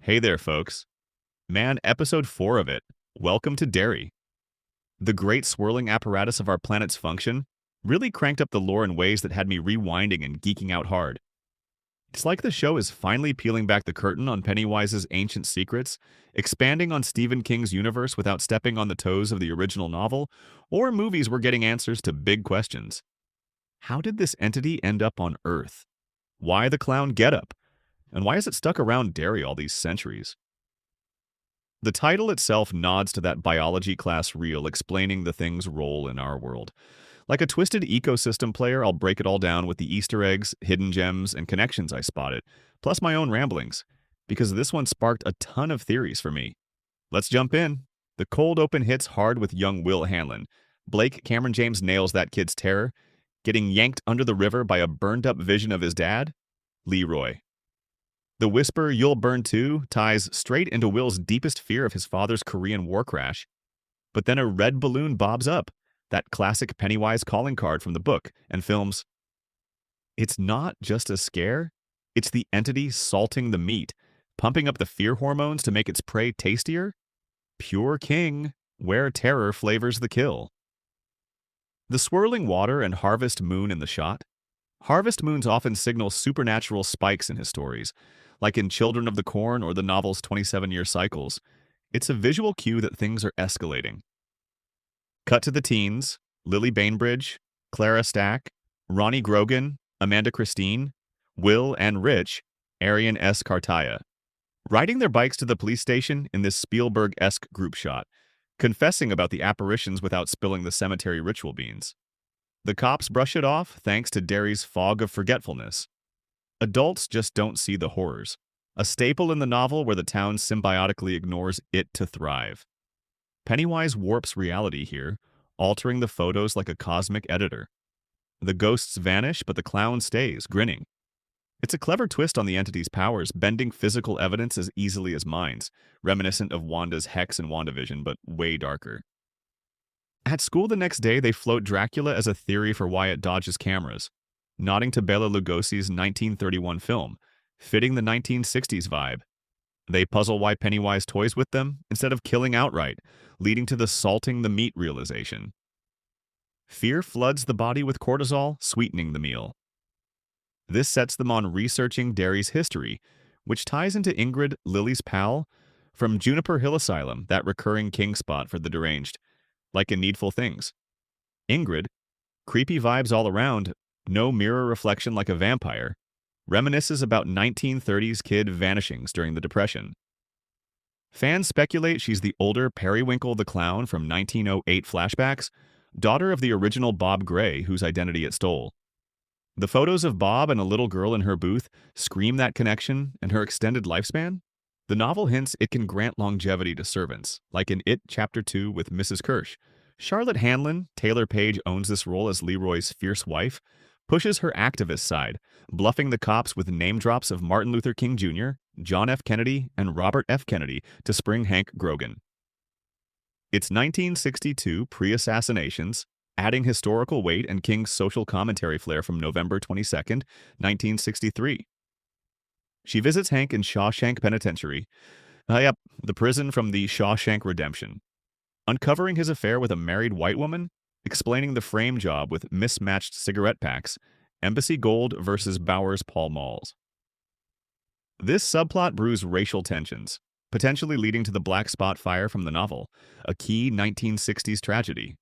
Hey there, folks. Man, episode 4 of it. Welcome to Derry. The great swirling apparatus of our planet's function really cranked up the lore in ways that had me rewinding and geeking out hard. It's like the show is finally peeling back the curtain on Pennywise's ancient secrets, expanding on Stephen King's universe without stepping on the toes of the original novel, or movies were getting answers to big questions. How did this entity end up on Earth? Why the clown getup? And why is it stuck around Derry all these centuries? The title itself nods to that biology class reel explaining the thing's role in our world. Like a twisted ecosystem player, I'll break it all down with the Easter eggs, hidden gems, and connections I spotted, plus my own ramblings, because this one sparked a ton of theories for me. Let's jump in. The cold open hits hard with young Will Hanlon. Blake Cameron James nails that kid's terror, getting yanked under the river by a burned-up vision of his dad, Leroy. The whisper, "You'll burn too," ties straight into Will's deepest fear of his father's Korean War crash. But then a red balloon bobs up, that classic Pennywise calling card from the book and films. It's not just a scare, it's the entity salting the meat, pumping up the fear hormones to make its prey tastier. Pure King, where terror flavors the kill. The swirling water and harvest moon in the shot. Harvest moons often signal supernatural spikes in his stories, like in Children of the Corn or the novel's 27-year cycles. It's a visual cue that things are escalating. Cut to the teens: Lily Bainbridge, Clara Stack, Ronnie Grogan, Amanda Christine, Will and Rich, Arian S. Cartaya, riding their bikes to the police station in this Spielberg-esque group shot, confessing about the apparitions without spilling the cemetery ritual beans. The cops brush it off thanks to Derry's fog of forgetfulness. Adults just don't see the horrors, a staple in the novel where the town symbiotically ignores it to thrive. Pennywise warps reality here, altering the photos like a cosmic editor. The ghosts vanish, but the clown stays, grinning. It's a clever twist on the entity's powers, bending physical evidence as easily as minds, reminiscent of Wanda's Hex in WandaVision, but way darker. At school the next day, they float Dracula as a theory for why it dodges cameras, nodding to Bela Lugosi's 1931 film, fitting the 1960s vibe. They puzzle why Pennywise toys with them instead of killing outright, leading to the salting the meat realization. Fear floods the body with cortisol, sweetening the meal. This sets them on researching Derry's history, which ties into Ingrid, Lily's pal, from Juniper Hill Asylum, that recurring king spot for the deranged, like in Needful Things. Ingrid, creepy vibes all around, no mirror reflection like a vampire, reminisces about 1930s kid vanishings during the Depression. Fans speculate she's the older Periwinkle the Clown from 1908 flashbacks, daughter of the original Bob Gray, whose identity it stole. The photos of Bob and a little girl in her booth scream that connection and her extended lifespan. The novel hints it can grant longevity to servants, like in It Chapter 2 with Mrs. Kirsch. Charlotte Hanlon, Taylor Page owns this role as Leroy's fierce wife, pushes her activist side, bluffing the cops with name drops of Martin Luther King Jr., John F. Kennedy, and Robert F. Kennedy to spring Hank Grogan. It's 1962 pre-assassinations, adding historical weight and King's social commentary flair from November 22nd, 1963. She visits Hank in Shawshank Penitentiary. The prison from the Shawshank Redemption. Uncovering his affair with a married white woman, explaining the frame job with mismatched cigarette packs, Embassy Gold versus Bowers Pall Malls. This subplot brews racial tensions, potentially leading to the Black Spot Fire from the novel, a key 1960s tragedy.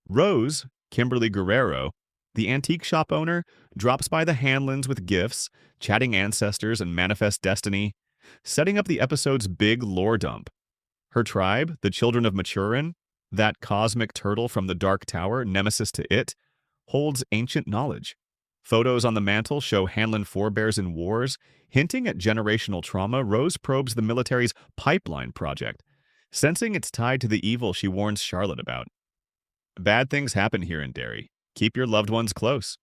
Rose, Kimberly Guerrero, the antique shop owner, drops by the Hanlons with gifts, chatting ancestors and manifest destiny, setting up the episode's big lore dump. Her tribe, the Children of Maturin, that cosmic turtle from the Dark Tower, nemesis to it, holds ancient knowledge. Photos on the mantle show Hanlon forebears in wars, hinting at generational trauma. Rose probes the military's pipeline project, sensing it's tied to the evil she warns Charlotte about. Bad things happen here in Derry. Keep your loved ones close.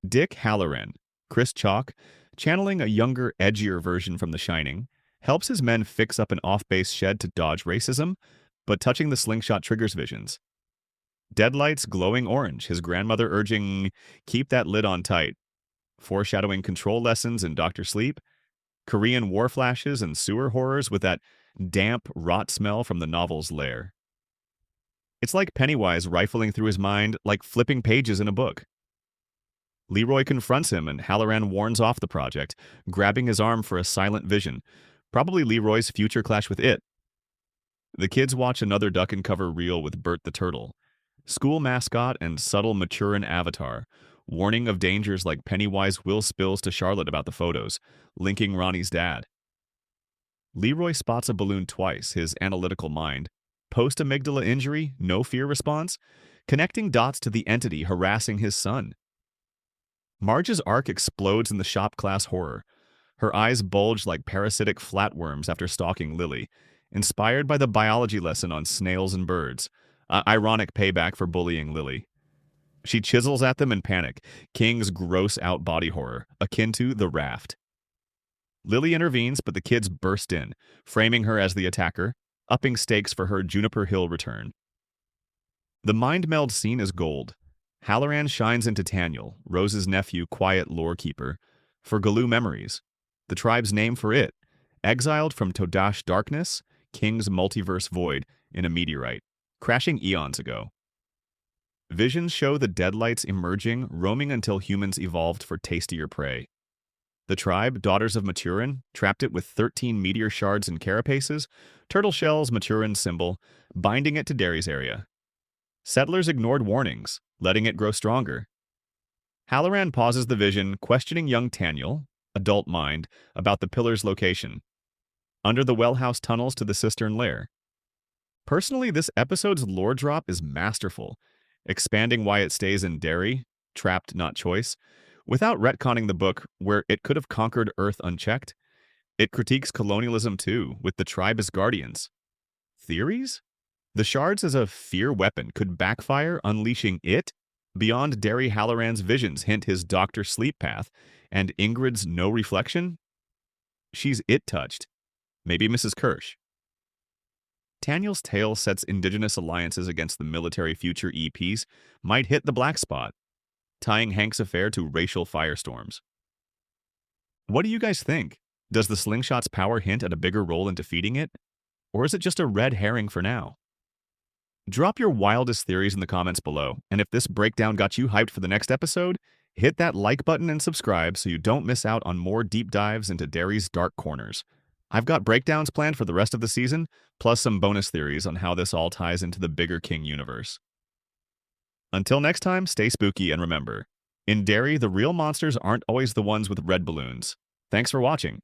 Dick Halloran, Chris Chalk, channeling a younger, edgier version from The Shining, helps his men fix up an off-base shed to dodge racism, but touching the slingshot triggers visions. Deadlight's glowing orange, his grandmother urging, "Keep that lid on tight," foreshadowing control lessons in Dr. Sleep. Korean war flashes and sewer horrors with that damp, rot smell from the novel's lair. It's like Pennywise rifling through his mind like flipping pages in a book. Leroy confronts him and Halloran warns off the project, grabbing his arm for a silent vision, probably Leroy's future clash with it. The kids watch another duck and cover reel with Bert the Turtle, school mascot and subtle Maturin avatar, warning of dangers like Pennywise will spills to Charlotte about the photos, linking Ronnie's dad. Leroy spots a balloon twice, his analytical mind. Post-amygdala injury, no fear response, connecting dots to the entity harassing his son. Marge's arc explodes in the shop class horror. Her eyes bulge like parasitic flatworms after stalking Lily, inspired by the biology lesson on snails and birds. Ironic payback for bullying Lily. She chisels at them in panic, King's gross-out body horror, akin to The Raft. Lily intervenes, but the kids burst in, framing her as the attacker, upping stakes for her Juniper Hill return. The mind meld scene is gold. Halloran shines into Taniel, Rose's nephew, quiet lore keeper, for Galoo memories, the tribe's name for it, exiled from Todash darkness, King's multiverse void, in a meteorite, crashing eons ago. Visions show the deadlights emerging, roaming until humans evolved for tastier prey. The tribe, Daughters of Maturin, trapped it with 13 meteor shards and carapaces, turtle shells, Maturin's symbol, binding it to Derry's area. Settlers ignored warnings, letting it grow stronger. Halloran pauses the vision, questioning young Taniel, adult mind, about the pillar's location. Under the wellhouse tunnels to the cistern lair. Personally, this episode's lore drop is masterful, expanding why it stays in Derry, trapped not choice, without retconning the book where it could have conquered Earth unchecked. It critiques colonialism too, with the tribe as guardians. Theories? The shards as a fear weapon could backfire, unleashing it? Beyond Derry, Halloran's visions hint his Dr. Sleep path, and Ingrid's no reflection? She's it-touched. Maybe Mrs. Kirsch. Taniel's tale sets indigenous alliances against the military future EPs might hit the black spot, tying Hank's affair to racial firestorms. What do you guys think? Does the slingshot's power hint at a bigger role in defeating it? Or is it just a red herring for now? Drop your wildest theories in the comments below, and if this breakdown got you hyped for the next episode, hit that like button and subscribe so you don't miss out on more deep dives into Derry's dark corners. I've got breakdowns planned for the rest of the season, plus some bonus theories on how this all ties into the bigger King universe. Until next time, stay spooky and remember, in Derry, the real monsters aren't always the ones with red balloons. Thanks for watching.